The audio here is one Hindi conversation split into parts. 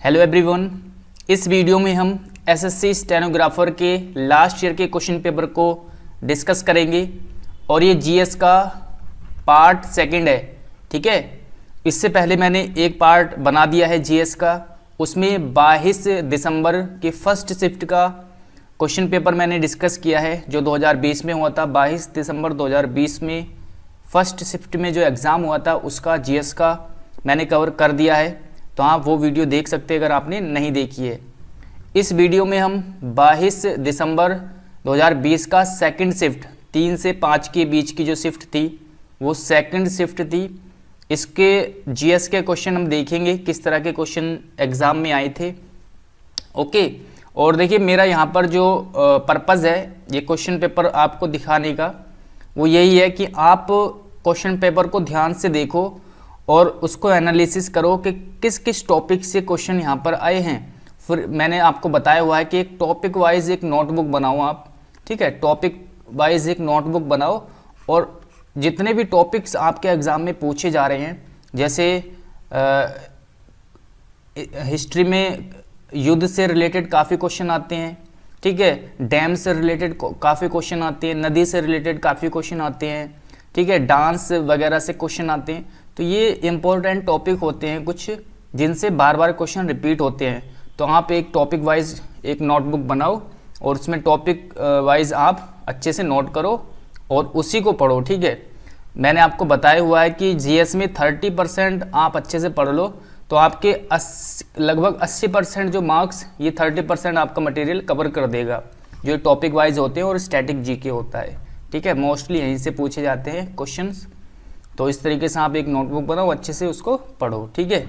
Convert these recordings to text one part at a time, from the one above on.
हेलो एवरीवन, इस वीडियो में हम एसएससी स्टेनोग्राफर के लास्ट ईयर के क्वेश्चन पेपर को डिस्कस करेंगे और ये जीएस का पार्ट सेकंड है। ठीक है, इससे पहले मैंने एक पार्ट बना दिया है जीएस का, उसमें 22 दिसंबर के फर्स्ट शिफ्ट का क्वेश्चन पेपर मैंने डिस्कस किया है जो 2020 में हुआ था। 22 दिसंबर 2020 में फर्स्ट शिफ्ट में जो एग्ज़ाम हुआ था उसका जीएस का मैंने कवर कर दिया है, तो आप वो वीडियो देख सकते हैं अगर आपने नहीं देखी है। इस वीडियो में हम 22 दिसंबर 2020 का सेकंड शिफ्ट 3 से 5 के बीच की जो शिफ्ट थी वो सेकंड शिफ्ट थी। इसके जीएस के क्वेश्चन हम देखेंगे किस तरह के क्वेश्चन एग्ज़ाम में आए थे। ओके, और देखिए मेरा यहाँ पर जो पर्पज़ है ये क्वेश्चन पेपर आपको दिखाने का वो यही है कि आप क्वेश्चन पेपर को ध्यान से देखो और उसको एनालिसिस करो कि किस किस टॉपिक से क्वेश्चन यहाँ पर आए हैं। फिर मैंने आपको बताया हुआ है कि एक टॉपिक वाइज एक नोटबुक बनाओ आप, ठीक है, टॉपिक वाइज एक नोटबुक बनाओ और जितने भी टॉपिक्स आपके एग्ज़ाम में पूछे जा रहे हैं, जैसे हिस्ट्री में युद्ध से रिलेटेड काफ़ी क्वेश्चन आते हैं, ठीक है, डैम से रिलेटेड काफ़ी क्वेश्चन आते हैं, नदी से रिलेटेड काफ़ी क्वेश्चन आते हैं, ठीक है, डांस वगैरह से क्वेश्चन आते हैं। तो ये इम्पोर्टेंट टॉपिक होते हैं कुछ जिनसे बार बार क्वेश्चन रिपीट होते हैं। तो आप एक टॉपिक वाइज एक नोटबुक बनाओ और उसमें टॉपिक वाइज आप अच्छे से नोट करो और उसी को पढ़ो। ठीक है, मैंने आपको बताया हुआ है कि जीएस में 30% आप अच्छे से पढ़ लो तो आपके लगभग 80% जो मार्क्स ये 30% आपका मटेरियल कवर कर देगा, जो टॉपिक वाइज होते हैं और स्टैटिक जीके होता है। ठीक है, मोस्टली यहीं से पूछे जाते हैं क्वेश्चंस। तो इस तरीके से आप एक नोटबुक बनाओ, अच्छे से उसको पढ़ो। ठीक है,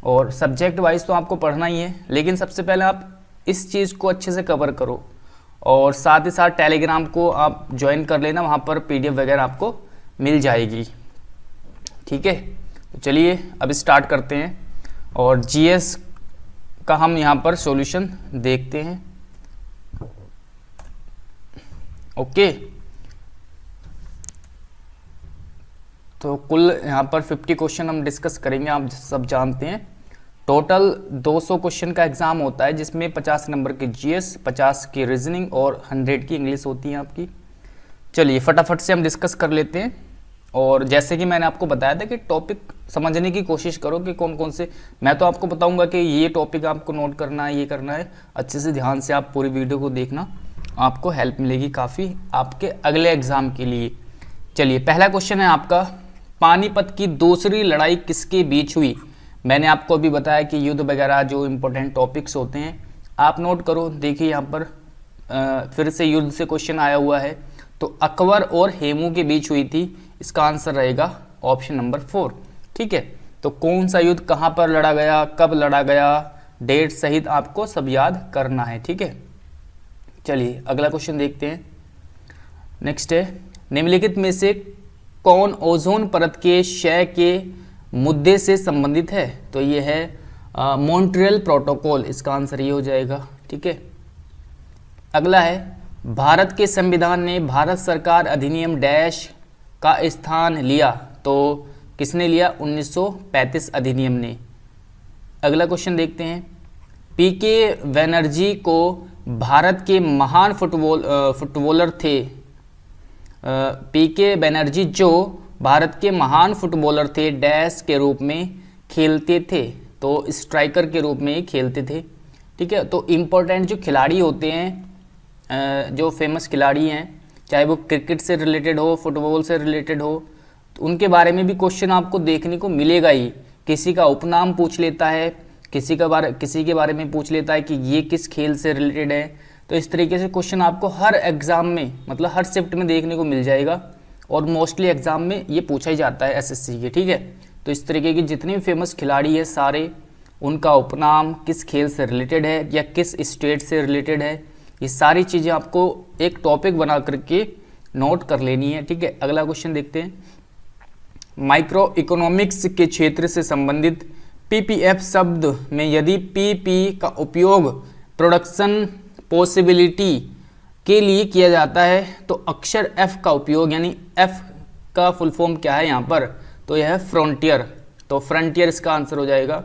और सब्जेक्ट वाइज तो आपको पढ़ना ही है, लेकिन सबसे पहले आप इस चीज़ को अच्छे से कवर करो और साथ ही साथ टेलीग्राम को आप ज्वाइन कर लेना, वहाँ पर पीडीएफ वगैरह आपको मिल जाएगी। ठीक है, तो चलिए अब स्टार्ट करते हैं और जीएस का हम यहाँ पर सॉल्यूशन देखते हैं। ओके, तो कुल यहाँ पर 50 क्वेश्चन हम डिस्कस करेंगे। आप सब जानते हैं टोटल 200 क्वेश्चन का एग्ज़ाम होता है जिसमें 50 नंबर की जीएस, 50 की रीजनिंग और 100 की इंग्लिश होती है आपकी। चलिए फटाफट से हम डिस्कस कर लेते हैं। और जैसे कि मैंने आपको बताया था कि टॉपिक समझने की कोशिश करो कि कौन कौन से, मैं तो आपको बताऊंगा कि ये टॉपिक आपको नोट करना है, ये करना है, अच्छे से ध्यान से आप पूरी वीडियो को देखना, आपको हेल्प मिलेगी काफ़ी आपके अगले एग्ज़ाम के लिए। चलिए पहला क्वेश्चन है आपका, पानीपत की दूसरी लड़ाई किसके बीच हुई? मैंने आपको अभी बताया कि युद्ध वगैरह जो इम्पोर्टेंट टॉपिक्स होते हैं आप नोट करो। देखिए यहाँ पर फिर से युद्ध से क्वेश्चन आया हुआ है, तो अकबर और हेमू के बीच हुई थी। इसका आंसर रहेगा ऑप्शन नंबर 4। ठीक है, तो कौन सा युद्ध कहाँ पर लड़ा गया, कब लड़ा गया, डेट सहित आपको सब याद करना है। ठीक है, चलिए अगला क्वेश्चन देखते हैं। नेक्स्ट है, निम्नलिखित में से कौन ओजोन परत के क्षय के मुद्दे से संबंधित है? तो ये है मॉन्ट्रियल प्रोटोकॉल, इसका आंसर ये हो जाएगा। ठीक है, अगला है, भारत के संविधान ने भारत सरकार अधिनियम डैश का स्थान लिया, तो किसने लिया? 1935 अधिनियम ने। अगला क्वेश्चन देखते हैं, पीके बनर्जी को भारत के महान फुटबॉलर थे। पीके बनर्जी जो भारत के महान फुटबॉलर थे डैश के रूप में खेलते थे, तो स्ट्राइकर के रूप में ही खेलते थे। ठीक है, तो इम्पोर्टेंट जो खिलाड़ी होते हैं, जो फेमस खिलाड़ी हैं, चाहे वो क्रिकेट से रिलेटेड हो, फुटबॉल से रिलेटेड हो, तो उनके बारे में भी क्वेश्चन आपको देखने को मिलेगा ही। किसी का उपनाम पूछ लेता है, किसी के बारे में पूछ लेता है कि ये किस खेल से रिलेटेड है। तो इस तरीके से क्वेश्चन आपको हर एग्ज़ाम में, मतलब हर शिफ्ट में देखने को मिल जाएगा और मोस्टली एग्ज़ाम में ये पूछा ही जाता है एसएससी के। ठीक है, तो इस तरीके की जितने भी फेमस खिलाड़ी है सारे, उनका उपनाम किस खेल से रिलेटेड है या किस स्टेट से रिलेटेड है, ये सारी चीज़ें आपको एक टॉपिक बना करके नोट कर लेनी है। ठीक है, अगला क्वेश्चन देखते हैं, माइक्रो इकोनॉमिक्स के क्षेत्र से संबंधित पीपीएफ शब्द में यदि पीपी का उपयोग प्रोडक्शन पॉसिबिलिटी के लिए किया जाता है तो अक्षर एफ का उपयोग, यानी एफ का फुल फॉर्म क्या है यहाँ पर, तो यह है फ्रंटियर। तो फ्रंटियर इसका आंसर हो जाएगा,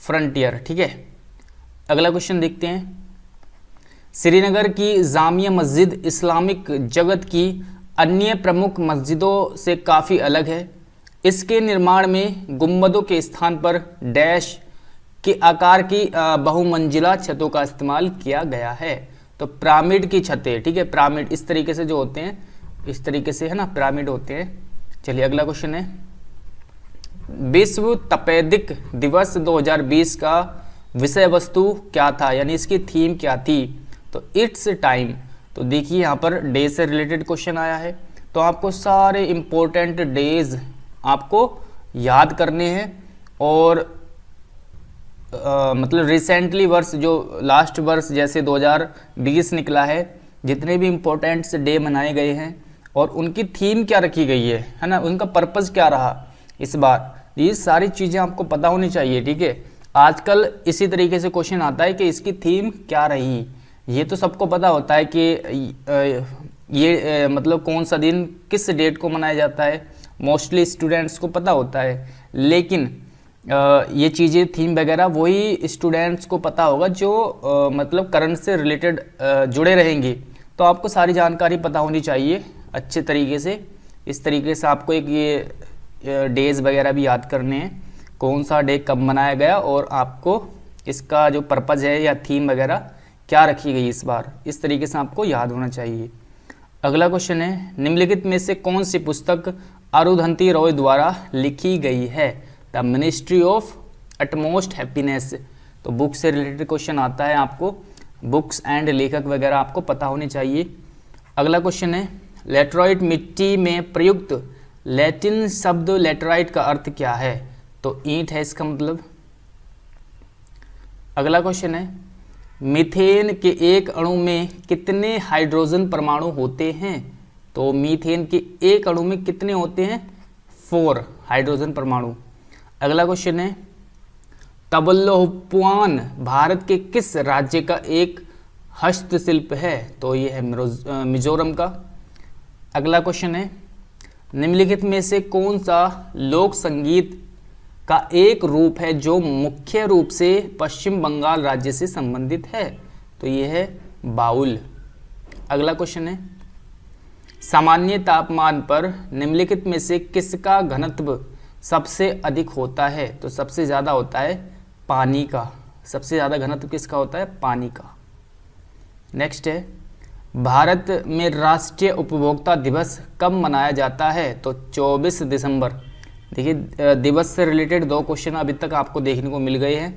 फ्रंटियर। ठीक है, अगला क्वेश्चन देखते हैं। श्रीनगर की जामिया मस्जिद इस्लामिक जगत की अन्य प्रमुख मस्जिदों से काफ़ी अलग है। इसके निर्माण में गुंबदों के स्थान पर डैश के आकार की बहुमंजिला छतों का इस्तेमाल किया गया है। तो पिरामिड की छतें, ठीक है, पिरामिड इस तरीके से जो होते हैं, इस तरीके से है ना, पिरामिड होते हैं। चलिए अगला क्वेश्चन है, विश्व तपेदिक दिवस 2020 का विषय वस्तु क्या था, यानी इसकी थीम क्या थी। तो इट्स टाइम। तो देखिए यहाँ पर डे से रिलेटेड क्वेश्चन आया है, तो आपको सारे इंपॉर्टेंट डेज आपको याद करने हैं और मतलब रिसेंटली वर्ष जो लास्ट वर्ष जैसे 2020 निकला है, जितने भी इम्पोर्टेंट से डे मनाए गए हैं और उनकी थीम क्या रखी गई है ना, उनका पर्पस क्या रहा इस बार, ये सारी चीज़ें आपको पता होनी चाहिए, ठीक है। आजकल इसी तरीके से क्वेश्चन आता है कि इसकी थीम क्या रही। ये तो सबको पता होता है कि ये मतलब कौन सा दिन किस डेट को मनाया जाता है, मोस्टली स्टूडेंट्स को पता होता है, लेकिन ये चीज़ें थीम वगैरह वही स्टूडेंट्स को पता होगा जो मतलब करंट से रिलेटेड जुड़े रहेंगे। तो आपको सारी जानकारी पता होनी चाहिए अच्छे तरीके से। इस तरीके से आपको एक ये डेज वगैरह भी याद करने हैं, कौन सा डे कब मनाया गया और आपको इसका जो पर्पज़ है या थीम वगैरह क्या रखी गई इस बार, इस तरीके से आपको याद होना चाहिए। अगला क्वेश्चन है, निम्नलिखित में से कौन सी पुस्तक अरुंधति रॉय द्वारा लिखी गई है। The ministry of utmost happiness. तो बुक से रिलेटेड क्वेश्चन आता है, आपको बुक्स एंड लेखक वगैरह आपको पता होने चाहिए। अगला क्वेश्चन है, लेटराइट मिट्टी में प्रयुक्त लैटिन शब्द लेटराइट का अर्थ क्या है। तो ईंट है इसका मतलब। अगला क्वेश्चन है, मीथेन के एक अणु में कितने हाइड्रोजन परमाणु होते हैं। तो मीथेन के एक अणु में कितने होते हैं, 4 हाइड्रोजन परमाणु। अगला क्वेश्चन है, तबल्लुहुपुआन भारत के किस राज्य का एक हस्तशिल्प है। तो ये है मिजोरम का। अगला क्वेश्चन है, निम्नलिखित में से कौन सा लोक संगीत का एक रूप है जो मुख्य रूप से पश्चिम बंगाल राज्य से संबंधित है। तो ये है बाउल। अगला क्वेश्चन है, सामान्य तापमान पर निम्नलिखित में से किसका घनत्व सबसे अधिक होता है। तो सबसे ज़्यादा होता है पानी का। सबसे ज़्यादा घनत्व किसका होता है, पानी का। नेक्स्ट है, भारत में राष्ट्रीय उपभोक्ता दिवस कब मनाया जाता है। तो 24 दिसंबर। देखिए दिवस से रिलेटेड 2 क्वेश्चन अभी तक आपको देखने को मिल गए हैं।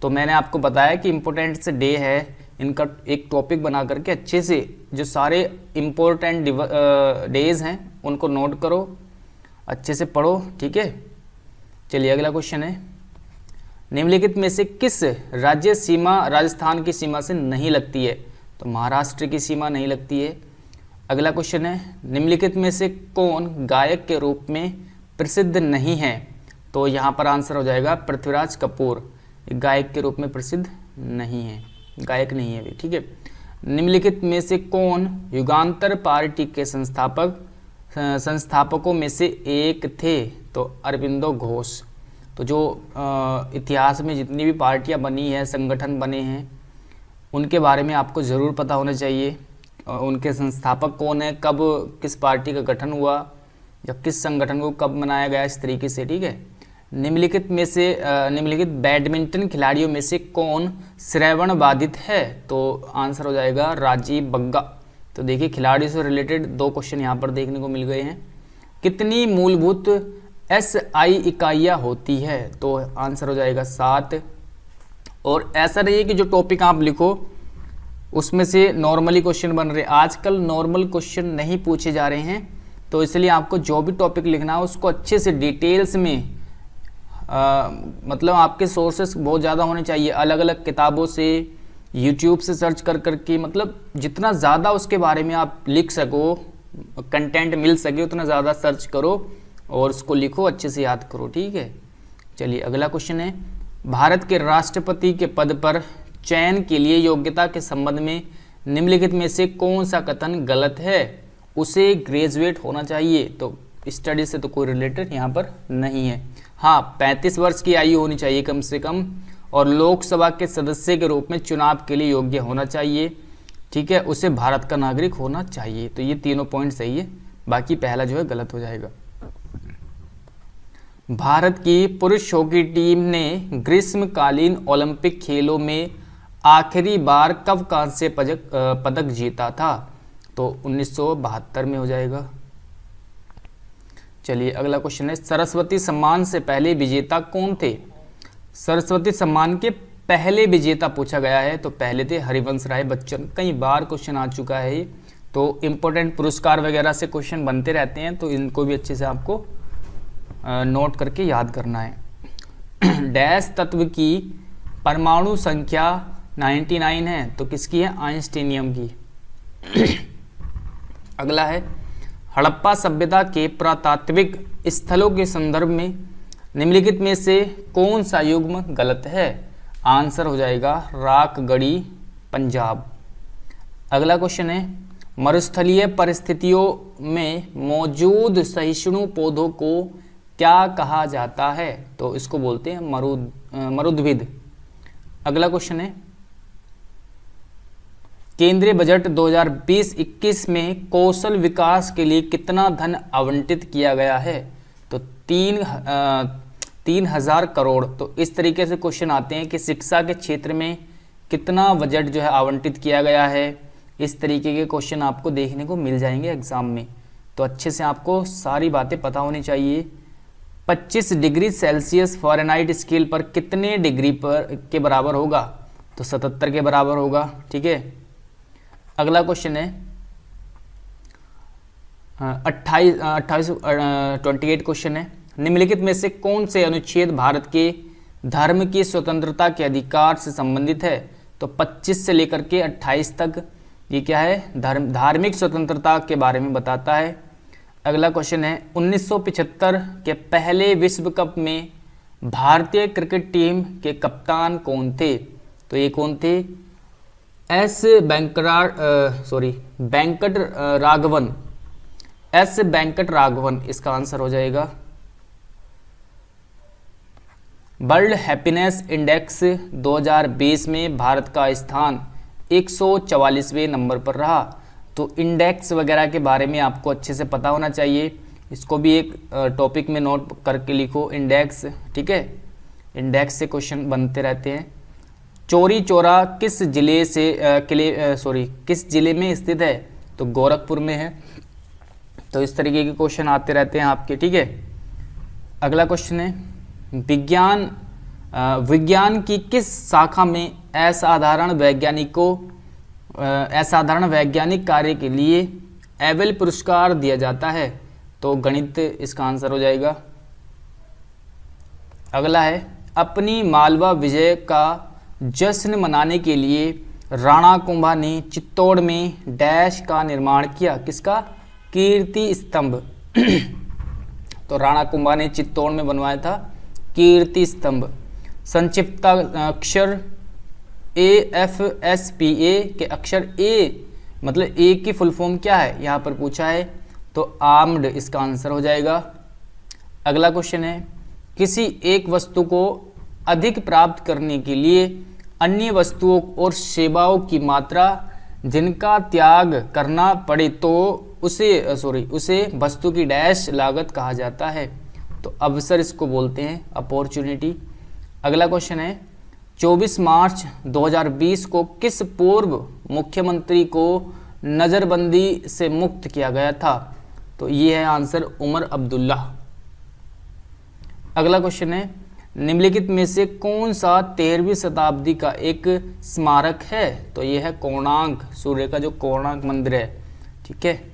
तो मैंने आपको बताया कि इम्पोर्टेंट से डे है, इनका एक टॉपिक बना करके अच्छे से जो सारे इम्पोर्टेंट डेज हैं उनको नोट करो, अच्छे से पढ़ो, ठीक है। चलिए अगला क्वेश्चन है, निम्नलिखित में से किस राज्य सीमा राजस्थान की सीमा से नहीं लगती है। तो महाराष्ट्र की सीमा नहीं लगती है। अगला क्वेश्चन है, निम्नलिखित में से कौन गायक के रूप में प्रसिद्ध नहीं है। तो यहाँ पर आंसर हो जाएगा पृथ्वीराज कपूर, गायक के रूप में प्रसिद्ध नहीं है, गायक नहीं है वे, ठीक है। निम्नलिखित में से कौन युगांतर पार्टी के संस्थापकों में से एक थे। तो अरबिंदो घोष। तो जो इतिहास में जितनी भी पार्टियां बनी है, संगठन बने हैं, उनके बारे में आपको ज़रूर पता होना चाहिए। उनके संस्थापक कौन है, कब किस पार्टी का गठन हुआ या किस संगठन को कब बनाया गया, इस तरीके से, ठीक है। निम्नलिखित बैडमिंटन खिलाड़ियों में से कौन श्रवण बाधित है। तो आंसर हो जाएगा राजीव बग्गा। तो देखिए खिलाड़ियों से रिलेटेड 2 क्वेश्चन यहाँ पर देखने को मिल गए हैं। कितनी मूलभूत SI इकाइयाँ होती है। तो आंसर हो जाएगा 7। और ऐसा नहीं है कि जो टॉपिक आप लिखो उसमें से नॉर्मली क्वेश्चन बन रहे, आजकल नॉर्मल क्वेश्चन नहीं पूछे जा रहे हैं। तो इसलिए आपको जो भी टॉपिक लिखना है उसको अच्छे से डिटेल्स में मतलब आपके सोर्सेस बहुत ज़्यादा होने चाहिए, अलग अलग किताबों से, यूट्यूब से सर्च कर करके, मतलब जितना ज़्यादा उसके बारे में आप लिख सको, कंटेंट मिल सके उतना ज़्यादा सर्च करो और उसको लिखो, अच्छे से याद करो, ठीक है। चलिए अगला क्वेश्चन है, भारत के राष्ट्रपति के पद पर चयन के लिए योग्यता के संबंध में निम्नलिखित में से कौन सा कथन गलत है। उसे ग्रेजुएट होना चाहिए। तो स्टडी से तो कोई रिलेटेड यहाँ पर नहीं है। हाँ, 35 वर्ष की आयु होनी चाहिए कम से कम, और लोकसभा के सदस्य के रूप में चुनाव के लिए योग्य होना चाहिए, ठीक है, उसे भारत का नागरिक होना चाहिए। तो ये तीनों पॉइंट सही है, बाकी पहला जो है गलत हो जाएगा। भारत की पुरुष हॉकी टीम ने ग्रीष्मकालीन ओलंपिक खेलों में आखिरी बार कब कांस्य पदक जीता था? तो 1972 में हो जाएगा। चलिए अगला क्वेश्चन है, सरस्वती सम्मान से पहले विजेता कौन थे? सरस्वती सम्मान के पहले विजेता पूछा गया है, तो पहले थे हरिवंश राय बच्चन। कई बार क्वेश्चन आ चुका है, तो इम्पोर्टेंट पुरस्कार वगैरह से क्वेश्चन बनते रहते हैं, तो इनको भी अच्छे से आपको नोट करके याद करना है। डैश तत्व की परमाणु संख्या 99 है, तो किसकी है? आइंस्टीनियम की। अगला है, हड़प्पा सभ्यता के पुरातात्विक स्थलों के संदर्भ में निम्नलिखित में से कौन सा युग्म गलत है? आंसर हो जाएगा राखगढ़ी, पंजाब। अगला क्वेश्चन है, मरुस्थलीय परिस्थितियों में मौजूद सहिष्णु पौधों को क्या कहा जाता है? तो इसको बोलते हैं मरुद्भिद। अगला क्वेश्चन है, केंद्रीय बजट 2020-21 में कौशल विकास के लिए कितना धन आवंटित किया गया है? तो 3,000 करोड़। तो इस तरीके से क्वेश्चन आते हैं कि शिक्षा के क्षेत्र में कितना बजट जो है आवंटित किया गया है। इस तरीके के क्वेश्चन आपको देखने को मिल जाएंगे एग्जाम में, तो अच्छे से आपको सारी बातें पता होनी चाहिए। 25 डिग्री सेल्सियस फ़ारेनहाइट स्केल पर कितने डिग्री पर के बराबर होगा? तो 77 के बराबर होगा, ठीक है। अगला क्वेश्चन है 28 क्वेश्चन है, निम्नलिखित में से कौन से अनुच्छेद भारत के धर्म की स्वतंत्रता के अधिकार से संबंधित है? तो 25 से लेकर के 28 तक ये क्या है? धार्मिक स्वतंत्रता के बारे में बताता है। अगला क्वेश्चन है, 1975 के पहले विश्व कप में भारतीय क्रिकेट टीम के कप्तान कौन थे? तो ये कौन थे? वेंकट राघवन इसका आंसर हो जाएगा। वर्ल्ड हैप्पीनेस इंडेक्स 2020 में भारत का स्थान 144वें नंबर पर रहा। तो इंडेक्स वगैरह के बारे में आपको अच्छे से पता होना चाहिए, इसको भी एक टॉपिक में नोट करके लिखो, इंडेक्स, ठीक है। इंडेक्स से क्वेश्चन बनते रहते हैं। चौरी चौरा किस जिले में स्थित है? तो गोरखपुर में है। तो इस तरीके के क्वेश्चन आते रहते हैं आपके, ठीक है। अगला क्वेश्चन है, विज्ञान की किस शाखा में असाधारण वैज्ञानिक कार्य के लिए एबेल पुरस्कार दिया जाता है? तो गणित इसका आंसर हो जाएगा। अगला है, अपनी मालवा विजय का जश्न मनाने के लिए राणा कुंभा ने चित्तौड़ में डैश का निर्माण किया? किसका? कीर्ति स्तंभ। तो राणा कुंभा ने चित्तौड़ में बनवाया था कीर्ति स्तंभ। संक्षिप्ता अक्षर AFSPA के अक्षर A मतलब A की फुल फॉर्म क्या है यहाँ पर पूछा है, तो आर्म्ड इसका आंसर हो जाएगा। अगला क्वेश्चन है, किसी एक वस्तु को अधिक प्राप्त करने के लिए अन्य वस्तुओं और सेवाओं की मात्रा जिनका त्याग करना पड़े तो उसे वस्तु की डैश लागत कहा जाता है? तो अवसर इसको बोलते हैं, अपॉर्चुनिटी। अगला क्वेश्चन है, 24 मार्च 2020 को किस पूर्व मुख्यमंत्री को नज़रबंदी से मुक्त किया गया था? तो ये है आंसर उमर अब्दुल्ला। अगला क्वेश्चन है, निम्नलिखित में से कौन सा 13वीं शताब्दी का एक स्मारक है? तो ये है कोणार्क, सूर्य का जो कोणार्क मंदिर है, ठीक है।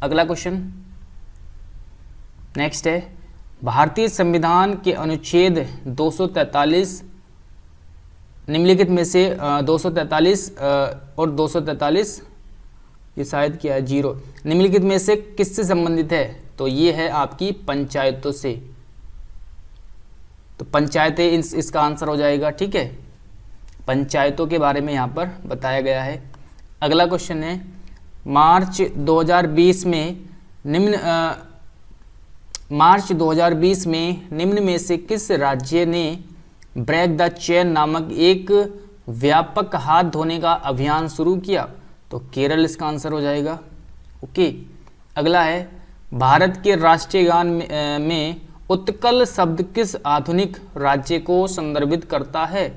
अगला क्वेश्चन नेक्स्ट है, भारतीय संविधान के अनुच्छेद 243 निम्नलिखित में से 243 और 243 ये शायद क्या है 0 निम्नलिखित में से किससे संबंधित है? तो ये है आपकी पंचायतों से। तो पंचायतें इसका आंसर हो जाएगा, ठीक है। पंचायतों के बारे में यहाँ पर बताया गया है। अगला क्वेश्चन है, मार्च 2020 में निम्न में से किस राज्य ने ब्रेक द चेन नामक एक व्यापक हाथ धोने का अभियान शुरू किया? तो केरल इसका आंसर हो जाएगा। ओके, अगला है भारत के राष्ट्रीय गान में उत्कल शब्द किस आधुनिक राज्य को संदर्भित करता है?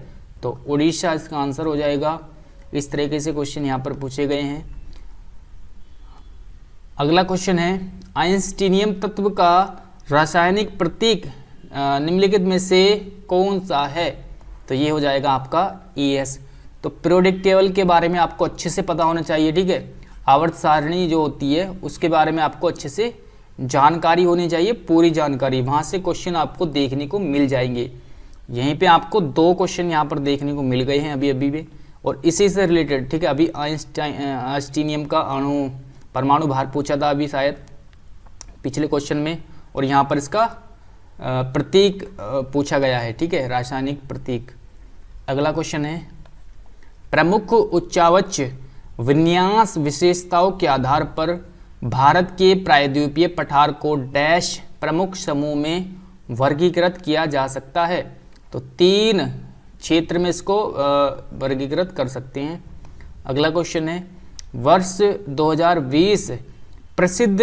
तो उड़ीसा इसका आंसर हो जाएगा। इस तरीके से क्वेश्चन यहाँ पर पूछे गए हैं। अगला क्वेश्चन है आइंस्टीनियम तत्व का रासायनिक प्रतीक निम्नलिखित में से कौन सा है? तो ये हो जाएगा आपका ES। तो पीरियोडिक टेबल के बारे में आपको अच्छे से पता होना चाहिए, ठीक है। आवर्त सारणी जो होती है उसके बारे में आपको अच्छे से जानकारी होनी चाहिए, पूरी जानकारी। वहाँ से क्वेश्चन आपको देखने को मिल जाएंगे। यहीं पे आपको 2 क्वेश्चन यहाँ पर देखने को मिल गए हैं अभी में, और इसी से रिलेटेड, ठीक है। अभी आइंस्टीनियम का परमाणु भार पूछा था अभी शायद पिछले क्वेश्चन में, और यहाँ पर इसका प्रतीक पूछा गया है, ठीक है, रासायनिक प्रतीक। अगला क्वेश्चन है प्रमुख उच्चावच विन्यास विशेषताओं के आधार पर भारत के प्रायद्वीपीय पठार को डैश प्रमुख समूह में वर्गीकृत किया जा सकता है? तो 3 क्षेत्र में इसको वर्गीकृत कर सकते हैं। अगला क्वेश्चन है वर्ष 2020 प्रसिद्ध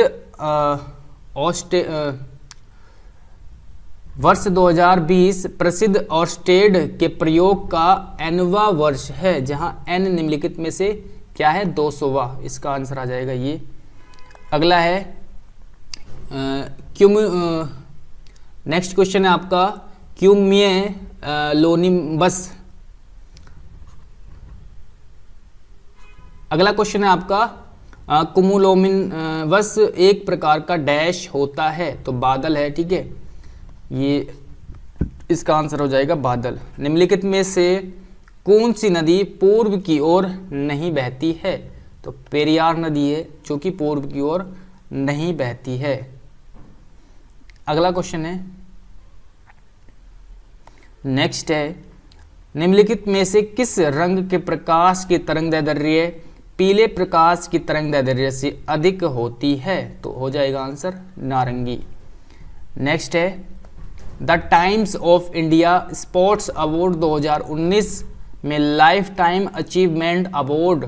वर्ष 2020 प्रसिद्ध ऑर्स्टेड के प्रयोग का nवां वर्ष है, जहां n निम्नलिखित में से क्या है? 200वां। इसका आंसर आ जाएगा ये। अगला है नेक्स्ट क्वेश्चन है आपका क्यूम्यूलोनिम्बस। अगला क्वेश्चन है आपका कुमुलोनिम्बस एक प्रकार का डैश होता है? तो बादल है, ठीक है। ये इसका आंसर हो जाएगा बादल। निम्नलिखित में से कौन सी नदी पूर्व की ओर नहीं बहती है? तो पेरियार नदी है जो कि पूर्व की ओर नहीं बहती है। अगला क्वेश्चन है नेक्स्ट है निम्नलिखित में से किस रंग के प्रकाश की तरंगदैर्ध्य पीले प्रकाश की तरंगदैर्ध्य से अधिक होती है? तो हो जाएगा आंसर नारंगी। नेक्स्ट है the times of India sports award 2019 में लाइफ टाइम अचीवमेंट अवार्ड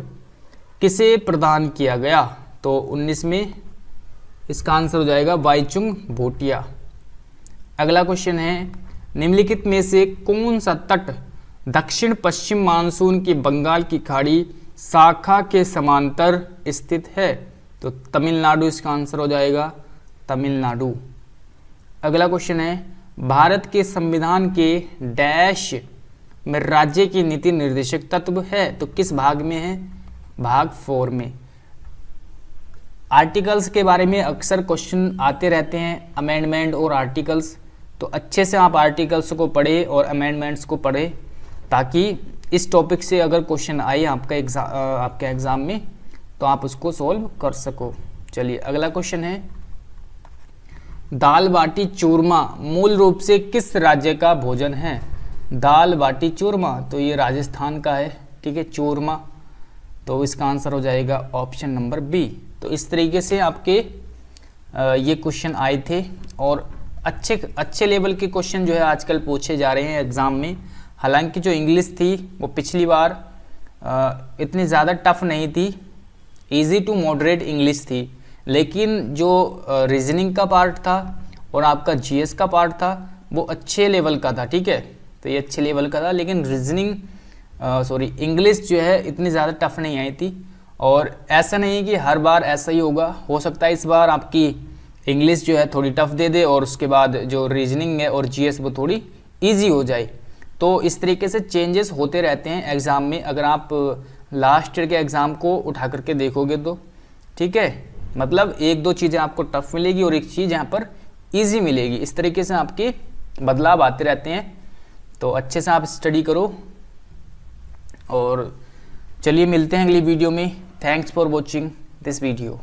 किसे प्रदान किया गया? तो 19 में इसका आंसर हो जाएगा बाईचुंग भूटिया। अगला क्वेश्चन है निम्नलिखित में से कौन सा तट दक्षिण पश्चिम मानसून की बंगाल की खाड़ी शाखा के समांतर स्थित है? तो तमिलनाडु इसका आंसर हो जाएगा तमिलनाडु। अगला क्वेश्चन है भारत के संविधान के डैश में राज्य की नीति निर्देशक तत्व है? तो किस भाग में है? भाग 4 में। आर्टिकल्स के बारे में अक्सर क्वेश्चन आते रहते हैं, अमेंडमेंट और आर्टिकल्स। तो अच्छे से आप आर्टिकल्स को पढ़े और अमेंडमेंट्स को पढ़े, ताकि इस टॉपिक से अगर क्वेश्चन आए आपके एग्जाम में तो आप उसको सॉल्व कर सको। चलिए अगला क्वेश्चन है दाल बाटी चूरमा मूल रूप से किस राज्य का भोजन है? दाल बाटी चूरमा तो ये राजस्थान का है, ठीक है, चूरमा। तो इसका आंसर हो जाएगा ऑप्शन नंबर बी। तो इस तरीके से आपके ये क्वेश्चन आए थे, और अच्छे लेवल के क्वेश्चन जो है आजकल पूछे जा रहे हैं एग्जाम में। हालांकि जो इंग्लिश थी वो पिछली बार इतनी ज़्यादा टफ नहीं थी, इजी टू मॉडरेट इंग्लिश थी, लेकिन जो रीजनिंग का पार्ट था और आपका जीएस का पार्ट था वो अच्छे लेवल का था, ठीक है। तो ये अच्छे लेवल का था, लेकिन रीजनिंग इंग्लिश जो है इतनी ज़्यादा टफ नहीं आई थी। और ऐसा नहीं है कि हर बार ऐसा ही होगा, हो सकता है इस बार आपकी इंग्लिश जो है थोड़ी टफ दे दे और उसके बाद जो रीजनिंग है और जीएस वो थोड़ी ईजी हो जाए। तो इस तरीके से चेंजेस होते रहते हैं एग्ज़ाम में, अगर आप लास्ट ईयर के एग्ज़ाम को उठा करके देखोगे तो, ठीक है। मतलब 1-2 चीज़ें आपको टफ मिलेगी और एक चीज़ यहाँ पर ईजी मिलेगी। इस तरीके से आपके बदलाव आते रहते हैं। तो अच्छे से आप स्टडी करो, और चलिए मिलते हैं अगली वीडियो में। Thanks for watching this video.